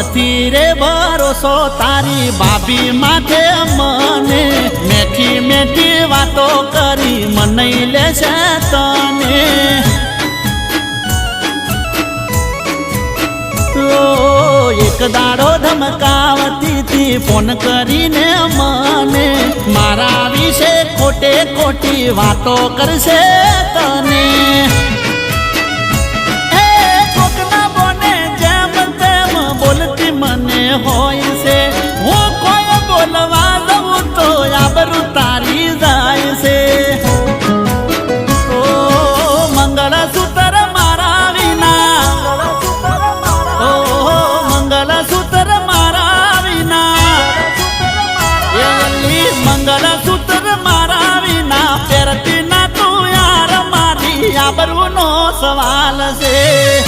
નથી રે ભરોસો તારી ભાભી માથે મને મેઠી મેઠી વાતો કરી મનાઈ લેશે તને એક દાડો ધમકાવતી થી ફોન કરીને મને મારા વિશે ખોટે ખોટી વાતો કરશે તને બોલતી મને હોય છે હું કોઈ બોલવા દઉં તો આબરૂ તારી જાય છે ઓ મંગળસૂત્ર મારા વિના ઓ મંગળસૂત્ર મારા વિના એલી મંગળસૂત્ર મારા વિના પહેરતી ના તું યાર મારી આબરૂનો સવાલ છે